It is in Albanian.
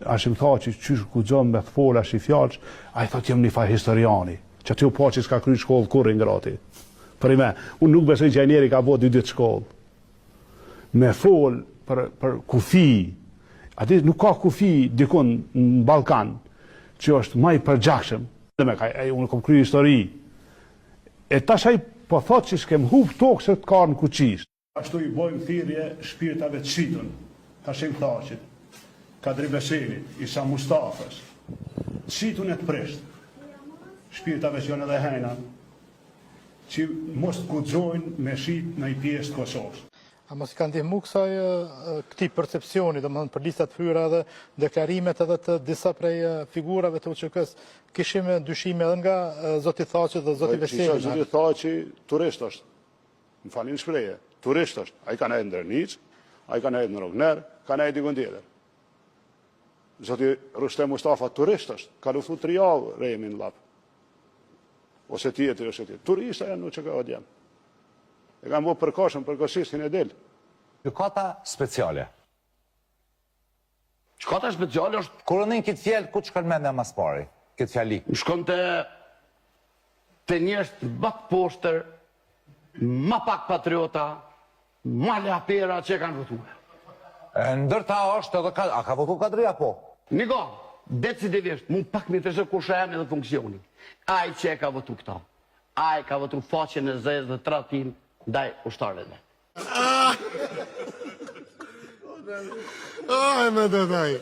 ashtë më tha që qysh guxon me të fola shi fjallës, a i thot jem një faj historiani, që aty u pa që s'ka kry shkollë kur ingrati. Për i me, unë nuk besoj që njeri ka bo 2 ditë shkollë. Me fol për kufi, aty nuk ka kufi dikun në Ballkan, që është më i përgjakshëm. Unë kom kry histori. E tash ai po thot që s'kem hub tokë se të ka në kuqis. Ashtu i bojmë thirrje shpirtave të shitun, Hashim Thaqit, Kadri Beselit, Isa Mustafës, shitun e të prisht, shpirtave që janë edhe hejna, që mos të guxojnë me shit në i pjesë të Kosovës. A mos i ka ndihmu këtij percepcioni, domethënë për listat fyra dhe deklarimet edhe të disa prej figurave të UÇK-s, kishim dyshime edhe nga zoti Thaqi dhe zoti Veseli. Zoti Thaqi turist është. Më falni shprehje, turist është. Ai ka nejtë në Drniç, ai ka nejtë në Rogner, ka nejtë diku tjetër. Zoti Rustem Mustafa turist është, ka luftu 3 javë Remi në Llap. Ose tjetër. Turista janë në UÇK odjem. E kam bërë përkoshën, përkoshistin e del. Gjykata speciale. Gjykata speciale është... Koronin këtë fjellë, ku të shkon mendja mas pari? Këtë fjallik? Shkon të njerëz më të poshtër, më pak patriota, më leapera që kanë votuar. Ndërta është edhe... A ka votu Kadri apo? Niko, decidivisht, mund pak me të shë kur shë edhe funksioni. Ai që e ka votu këta. Ai ka votu faqen e zezë dhe tratin ndaj ushtarëve. Ai, më dëdaj.